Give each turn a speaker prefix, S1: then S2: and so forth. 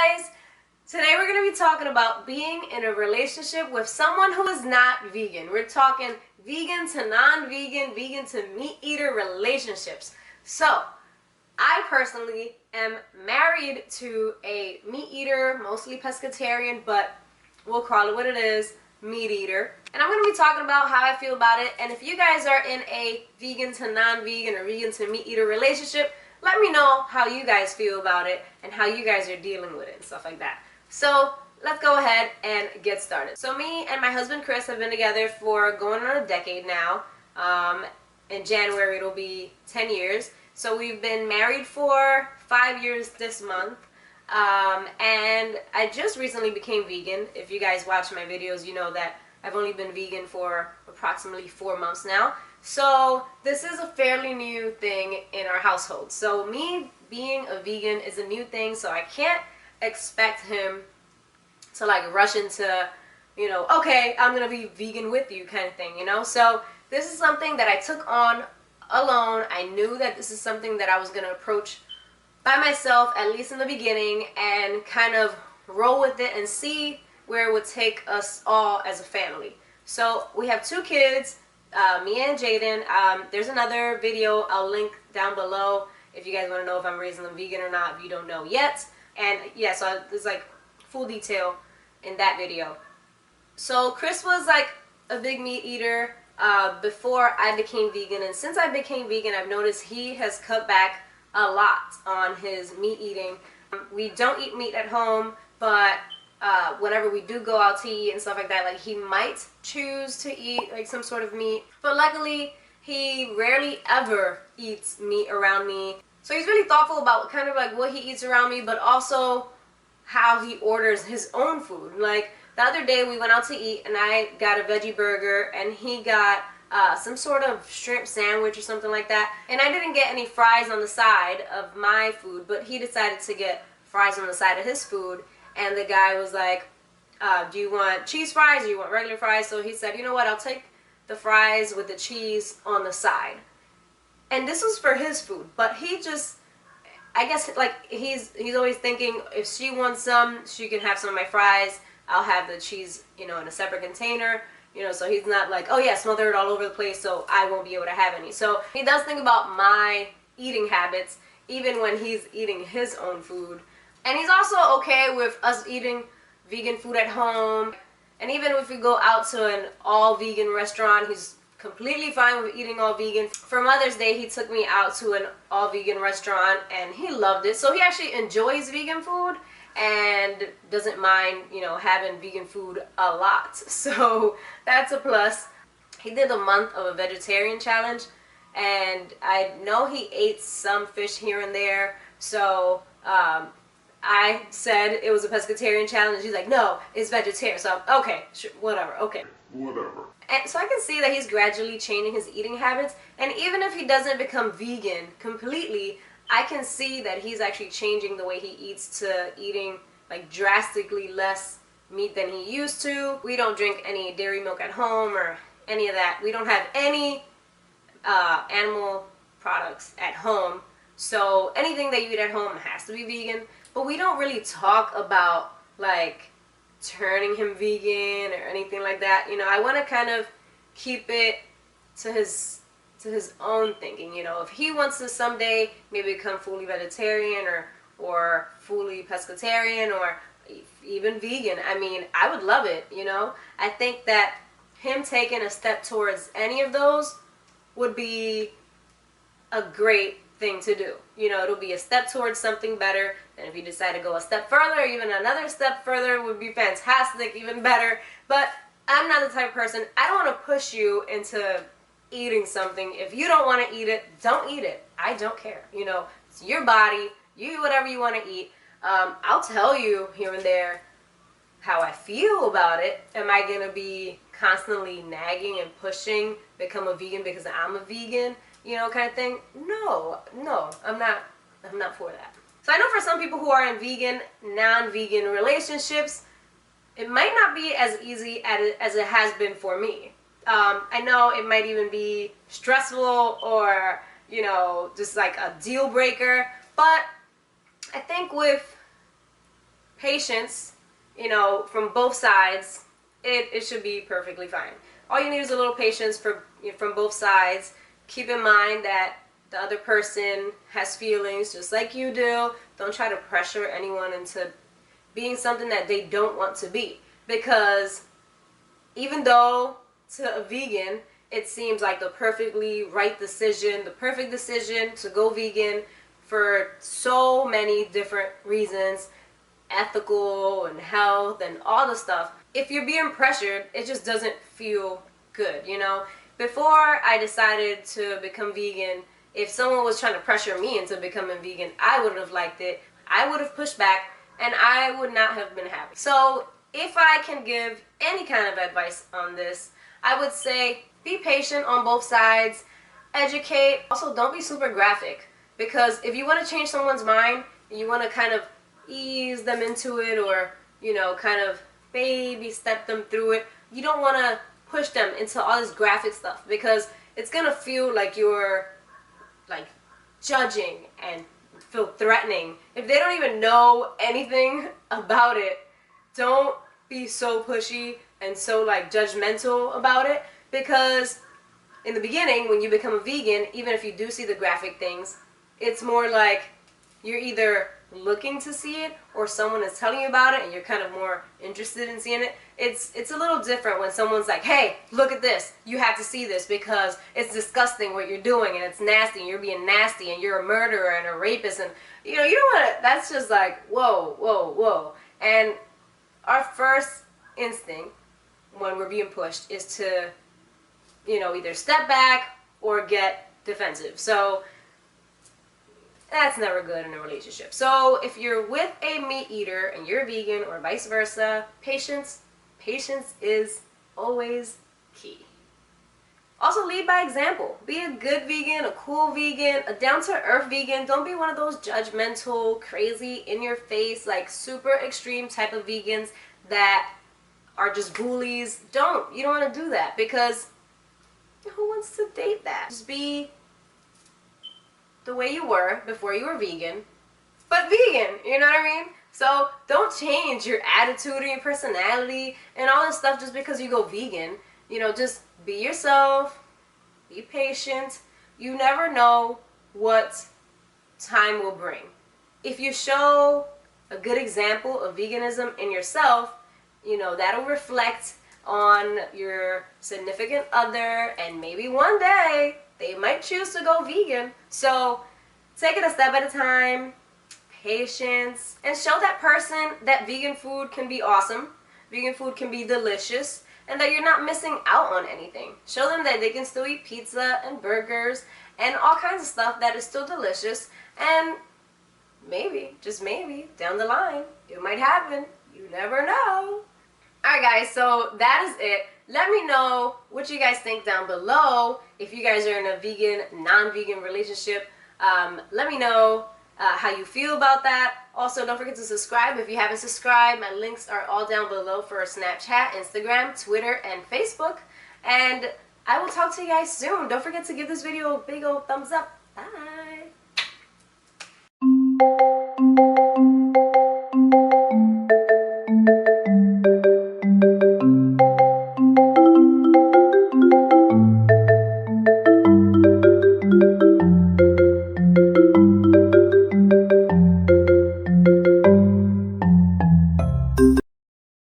S1: guys! Today we're going to be talking about being in a relationship with someone who is not vegan. We're talking vegan to non-vegan, vegan to meat eater relationships. So, I personally am married to a meat eater, mostly pescatarian, but we'll call it what it is, meat eater. And I'm going to be talking about how I feel about it. And if you guys are in a vegan to non-vegan or vegan to meat eater relationship, let me know how you guys feel about it and how you guys are dealing with it and stuff like that. So let's go ahead and get started. So me and my husband Chris have been together for going on a decade now. In January it'll be 10 years. So we've been married for 5 years this month. And I just recently became vegan. If you guys watch my videos, you know that I've only been vegan for approximately 4 months now. So this is a fairly new thing in our household. So me being a vegan is a new thing, so I can't expect him to like rush into, you know, okay, I'm gonna be vegan with you kind of thing, you know. So this is something that I took on alone. I knew that this is something that I was gonna approach by myself, at least in the beginning, and kind of roll with it and see where it would take us all as a family. So we have 2 kids, me and Jaden. There's another video I'll link down below if you guys want to know if I'm raising them vegan or not, if you don't know yet. And yeah, so there's like full detail in that video. So Chris was like a big meat eater before I became vegan, and since I became vegan, I've noticed he has cut back a lot on his meat eating. We don't eat meat at home, but whenever we do go out to eat and stuff like that, like he might choose to eat like some sort of meat, but luckily he rarely ever eats meat around me. So he's really thoughtful about kind of like what he eats around me, but also how he orders his own food. Like the other day we went out to eat and I got a veggie burger and he got some sort of shrimp sandwich or something like that, and I didn't get any fries on the side of my food, but he decided to get fries on the side of his food. And the guy was like, do you want cheese fries or you want regular fries? So he said, you know what, I'll take the fries with the cheese on the side. And this was for his food, but he just, I guess like he's always thinking if she wants some, she can have some of my fries. I'll have the cheese, you know, in a separate container. You know, so he's not like, oh yeah, smother it all over the place so I won't be able to have any. So he does think about my eating habits even when he's eating his own food. And he's also okay with us eating vegan food at home. And even if we go out to an all-vegan restaurant, he's completely fine with eating all vegan. For Mother's Day, he took me out to an all-vegan restaurant and he loved it. So he actually enjoys vegan food and doesn't mind, you know, having vegan food a lot. So that's a plus. He did a month of a vegetarian challenge, and I know he ate some fish here and there. So I said it was a pescatarian challenge. He's like, no, it's vegetarian. So I'm, okay, sure, whatever, okay. Whatever. And so I can see that he's gradually changing his eating habits. And even if he doesn't become vegan completely, I can see that he's actually changing the way he eats to eating like drastically less meat than he used to. We don't drink any dairy milk at home or any of that. We don't have any animal products at home. So anything that you eat at home has to be vegan. But we don't really talk about like turning him vegan or anything like that. You know, I want to kind of keep it to his own thinking. You know, if he wants to someday maybe become fully vegetarian or fully pescatarian or even vegan, I mean, I would love it, you know. I think that him taking a step towards any of those would be a great thing to do. You know, it'll be a step towards something better. And if you decide to go a step further, even another step further would be fantastic, even better. But I'm not the type of person, I don't want to push you into eating something. If you don't want to eat it, don't eat it. I don't care. You know, it's your body. You eat whatever you want to eat. I'll tell you here and there how I feel about it. Am I going to be constantly nagging and pushing, become a vegan because I'm a vegan, you know, kind of thing? No, I'm not for that. So I know for some people who are in vegan, non-vegan relationships, it might not be as easy as it has been for me. I know it might even be stressful or, you know, just like a deal breaker, but I think with patience, you know, from both sides, it should be perfectly fine. All you need is a little patience from both sides. Keep in mind that the other person has feelings just like you do. Don't try to pressure anyone into being something that they don't want to be. Because even though to a vegan, it seems like the perfectly right decision, the perfect decision to go vegan for so many different reasons, ethical and health and all the stuff. If you're being pressured, it just doesn't feel good, you know? Before I decided to become vegan, if someone was trying to pressure me into becoming vegan, I wouldn't have liked it. I would have pushed back, and I would not have been happy. So if I can give any kind of advice on this, I would say be patient on both sides, educate. Also, don't be super graphic, because if you want to change someone's mind, and you want to kind of ease them into it, or, you know, kind of baby step them through it, you don't want to push them into all this graphic stuff, because it's gonna feel like you're like judging and feel threatening. If they don't even know anything about it, don't be so pushy and so like judgmental about it, because in the beginning when you become a vegan, even if you do see the graphic things, it's more like you're either looking to see it or someone is telling you about it and you're kind of more interested in seeing it. It's a little different when someone's like, hey, look at this, you have to see this because it's disgusting what you're doing and it's nasty and you're being nasty and you're a murderer and a rapist, and you know, you don't want to, that's just like, whoa, whoa, whoa. And our first instinct when we're being pushed is to, you know, either step back or get defensive. So that's never good in a relationship. So if you're with a meat eater and you're vegan or vice versa, patience is always key. Also, lead by example. Be a good vegan, a cool vegan, a down-to-earth vegan. Don't be one of those judgmental, crazy, in-your-face, like super extreme type of vegans that are just bullies. You don't want to do that, because who wants to date that? Just be the way you were before you were vegan, but vegan, you know what I mean? So don't change your attitude or your personality and all this stuff just because you go vegan. You know, just be yourself, be patient. You never know what time will bring. If you show a good example of veganism in yourself, you know, that'll reflect on your significant other, and maybe one day they might choose to go vegan. So take it a step at a time, patience, and show that person that vegan food can be awesome, vegan food can be delicious, and that you're not missing out on anything. Show them that they can still eat pizza and burgers and all kinds of stuff that is still delicious, and maybe, just maybe, down the line, it might happen. You never know. Alright guys, so that is it. Let me know what you guys think down below. If you guys are in a vegan, non-vegan relationship, let me know how you feel about that. Also, don't forget to subscribe if you haven't subscribed. My links are all down below for Snapchat, Instagram, Twitter, and Facebook. And I will talk to you guys soon. Don't forget to give this video a big old thumbs up. Bye.